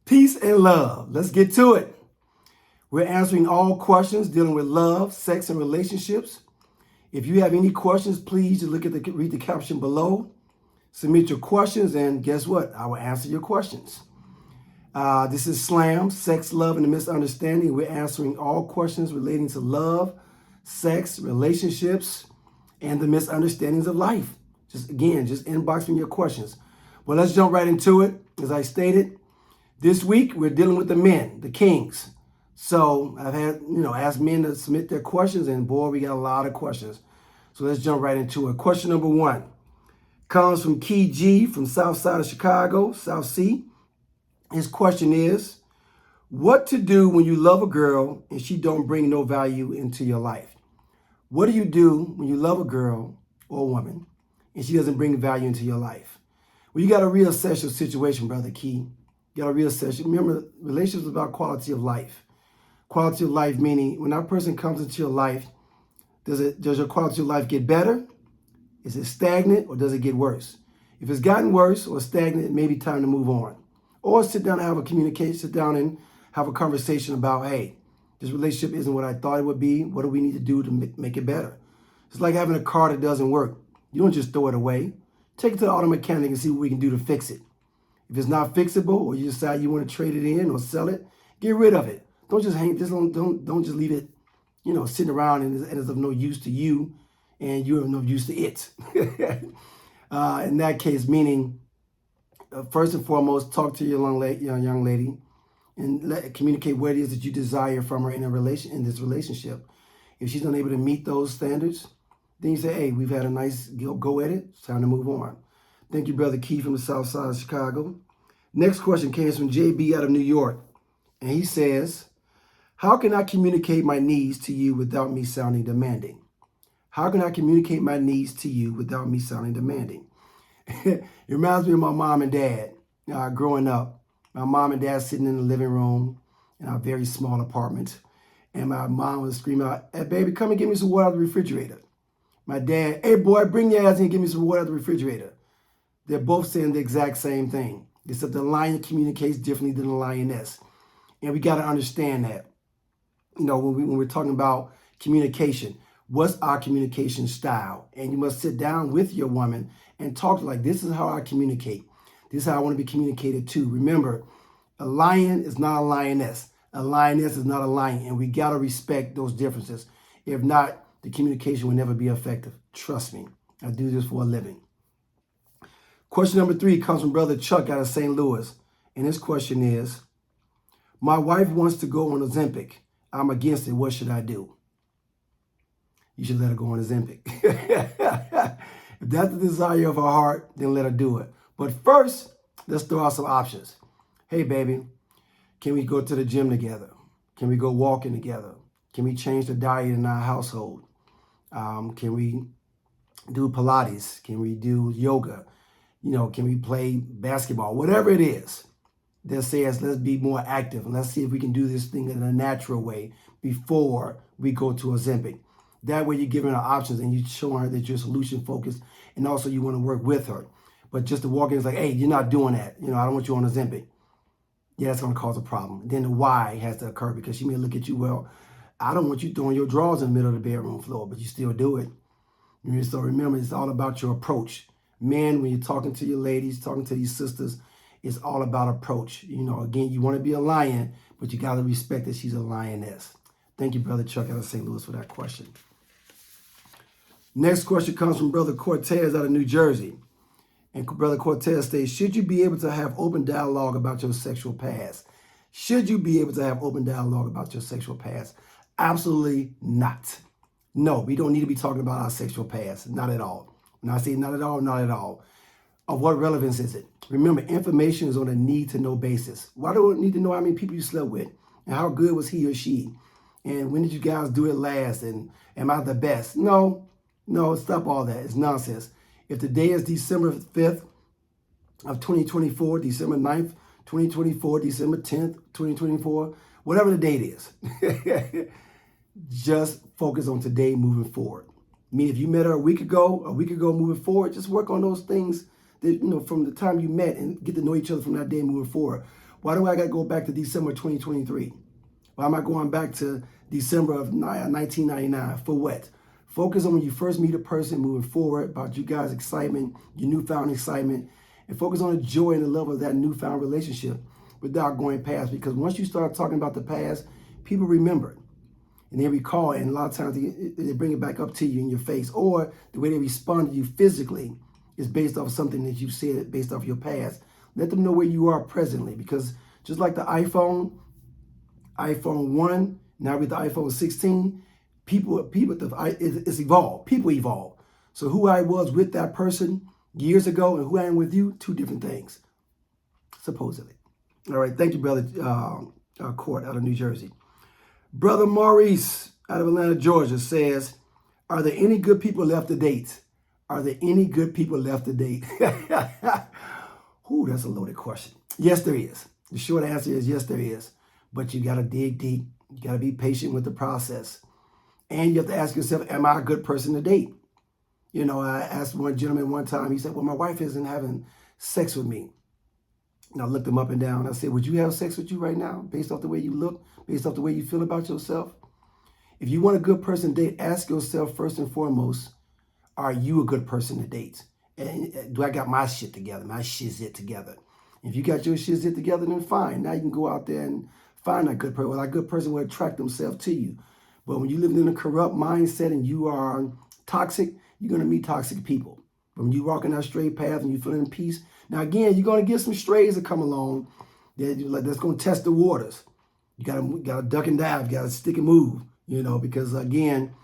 Peace and love. Let's get to it. We're answering all questions dealing with love, sex, and relationships. If you have any questions, please just read the caption below. Submit your questions, and guess what? I will answer your questions. This is Slam, Sex, Love, and the Misunderstanding. We're answering all questions relating to love, sex, relationships, and the misunderstandings of life. Just inbox me your questions. Well, let's jump right into it. As I stated, this week we're dealing with the men, the kings. So I've had, asked men to submit their questions, and boy, we got a lot of questions. So let's jump right into it. Question number 1 comes from Key G from South Side of Chicago, South C. His question is, what to do when you love a girl and she don't bring no value into your life? What do you do when you love a girl or a woman and she doesn't bring value into your life? Well, you got to reassess your situation, Brother Key. You got to reassess. Remember, relationships is about quality of life. Quality of life meaning when that person comes into your life, does your quality of life get better? Is it stagnant or does it get worse? If it's gotten worse or stagnant, it may be time to move on. Or sit down and have a communication, sit down and have a conversation about, hey, this relationship isn't what I thought it would be. What do we need to do to make it better? It's like having a car that doesn't work. You don't just throw it away. Take it to the auto mechanic and see what we can do to fix it. If it's not fixable or you decide you want to trade it in or sell it, get rid of it. Don't just don't just leave it, sitting around and it's of no use to you and you're of no use to it. In that case, meaning, first and foremost, talk to your young lady and communicate what it is that you desire from her in this relationship. If she's unable to meet those standards, then you say, hey, we've had a nice go at it. It's time to move on. Thank you, Brother Key from the South Side of Chicago. Next question came from JB out of New York. And he says, how can I communicate my needs to you without me sounding demanding? How can I communicate my needs to you without me sounding demanding? It reminds me of my mom and dad growing up. My mom and dad sitting in the living room in our very small apartment. And my mom would scream out, hey, baby, come and get me some water out of the refrigerator. My dad, hey, boy, bring your ass in and get me some water out of the refrigerator. They're both saying the exact same thing, except the lion communicates differently than the lioness. And we got to understand that. When we're talking about communication, what's our communication style? And you must sit down with your woman and talk like, this is how I communicate. This is how I want to be communicated to. Remember, a lion is not a lioness. A lioness is not a lion. And we got to respect those differences. If not, the communication will never be effective. Trust me. I do this for a living. Question number 3 comes from Brother Chuck out of St. Louis. And his question is, my wife wants to go on Ozempic. I'm against it. What should I do? You should let her go on Ozempic. If that's the desire of her heart, then let her do it. But first, let's throw out some options. Hey, baby, can we go to the gym together? Can we go walking together? Can we change the diet in our household? Can we do Pilates? Can we do yoga? Can we play basketball? Whatever it is that says, let's be more active and let's see if we can do this thing in a natural way before we go to Ozempic. That way you're giving her options and you're showing her that you're solution focused and also you want to work with her. But just to walk in, it's like, hey, you're not doing that. I don't want you on Ozempic. Yeah, that's going to cause a problem. Then the why has to occur because she may look at you, well, I don't want you throwing your drawers in the middle of the bedroom floor, but you still do it. So remember, it's all about your approach. Men, when you're talking to your ladies, talking to your sisters, it's all about approach. Again, you want to be a lion, but you got to respect that she's a lioness. Thank you, Brother Chuck out of St. Louis for that question. Next question comes from Brother Cortez out of New Jersey. And Brother Cortez states, should you be able to have open dialogue about your sexual past? Should you be able to have open dialogue about your sexual past? Absolutely not. No, we don't need to be talking about our sexual past. Not at all. When I say not at all, not at all. Of what relevance is it? Remember, information is on a need-to-know basis. Why do I need to know how many people you slept with? And how good was he or she? And when did you guys do it last? And am I the best? No, stop all that. It's nonsense. If the day is December 5th of 2024, December 9th, 2024, December 10th, 2024, whatever the date is, just focus on today moving forward. I mean, if you met her a week ago moving forward, just work on those things that, from the time you met and get to know each other from that day moving forward. Why do I got to go back to December 2023? Why am I going back to December of 1999? For what? Focus on when you first meet a person moving forward, about you guys' excitement, your newfound excitement, and focus on the joy and the love of that newfound relationship without going past. Because once you start talking about the past, people remember it. And they recall it, and a lot of times they bring it back up to you in your face, or the way they respond to you physically is based off of something that you said, based off your past. Let them know where you are presently, because just like the iPhone 1, now with the iPhone 16, it's evolved. People evolve. So who I was with that person years ago and who I am with you, two different things, supposedly. All right, thank you, Brother Court out of New Jersey. Brother Maurice out of Atlanta, Georgia says, are there any good people left to date? Are there any good people left to date? Ooh, that's a loaded question. Yes, there is. The short answer is yes, there is. But you got to dig deep. You got to be patient with the process. And you have to ask yourself, am I a good person to date? You know, I asked one gentleman one time, he said, well, my wife isn't having sex with me. And I looked him up and down. I said, would you have sex with you right now based off the way you look, based off the way you feel about yourself? If you want a good person to date, ask yourself first and foremost, are you a good person to date? And do I got my shit together, my shizit together? If you got your shizit together, then fine. Now you can go out there and find a good person. Well, a good person will attract themselves to you. But when you live in a corrupt mindset and you are toxic, you're going to meet toxic people. But when you walk in that straight path and you feel in peace, now again, you're going to get some strays that come along that's going to test the waters. You got to duck and dive. You got to stick and move, you know, because again,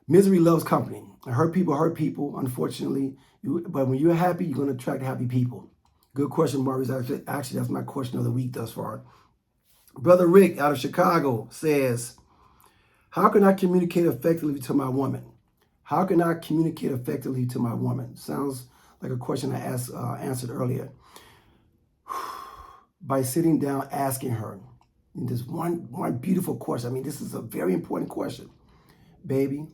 misery loves company. Hurt people, unfortunately. But when you're happy, you're going to attract happy people. Good question, Maurice. Actually, that's my question of the week thus far. Brother Rick out of Chicago says, how can I communicate effectively to my woman? How can I communicate effectively to my woman? Sounds like a question I answered earlier. By sitting down, asking her. And this one beautiful question. I mean, this is a very important question. Baby,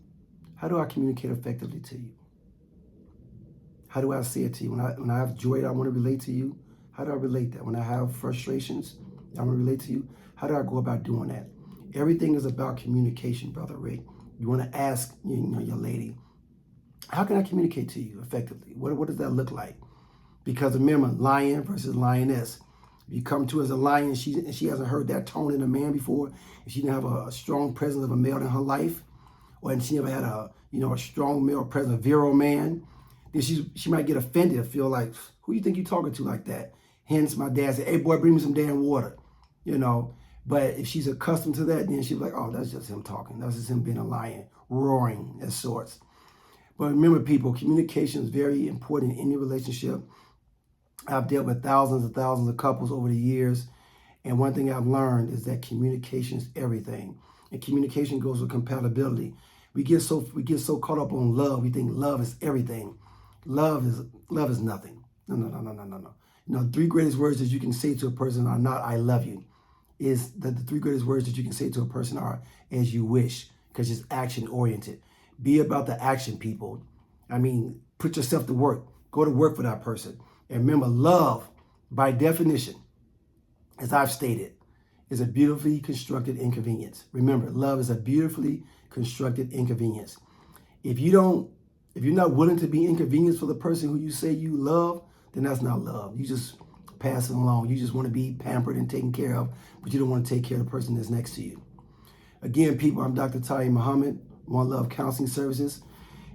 how do I communicate effectively to you? How do I say it to you? When I have joy that I want to relate to you, how do I relate that? When I have frustrations I want to relate to you, how do I go about doing that? Everything is about communication, Brother Rick. You want to ask your lady, how can I communicate to you effectively? What does that look like? Because remember, lion versus lioness. If you come to her as a lion, she hasn't heard that tone in a man before, and she didn't have a strong presence of a male in her life, or she never had a strong male presence, a virile man, then she might get offended and feel like, who you think you're talking to like that? Hence, my dad said, hey, boy, bring me some damn water, you know. But if she's accustomed to that, then she'll be like, oh, that's just him talking. That's just him being a lion, roaring as sorts. But remember, people, communication is very important in any relationship. I've dealt with thousands and thousands of couples over the years. And one thing I've learned is that communication is everything. And communication goes with compatibility. We get so caught up on love. We think love is everything. Love is nothing. No. You know, the three greatest words that you can say to a person are not I love you. Is that the three greatest words that you can say to a person are as you wish, because it's action oriented. Be about the action, people. I mean, put yourself to work. Go to work for that person. And remember, love, by definition, as I've stated, is a beautifully constructed inconvenience. Remember, love is a beautifully constructed inconvenience. If you're not willing to be inconvenienced for the person who you say you love, then that's not love. You just passing along. You just want to be pampered and taken care of, but you don't want to take care of the person that's next to you. Again, people, I'm Dr. Tiy-E Muhammad, One Love Counseling Services,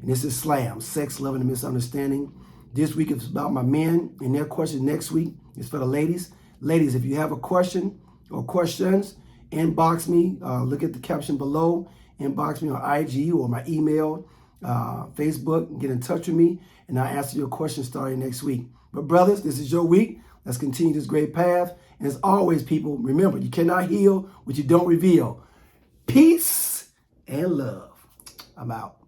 and this is SLAM, Sex, Love, and Misunderstanding. This week is about my men, and their question next week is for the ladies. Ladies, if you have a question or questions, inbox me. Look at the caption below. Inbox me on IG or my email, Facebook, and get in touch with me, and I'll answer your questions starting next week. But brothers, this is your week. Let's continue this great path. And as always, people, remember, you cannot heal what you don't reveal. Peace and love. I'm out.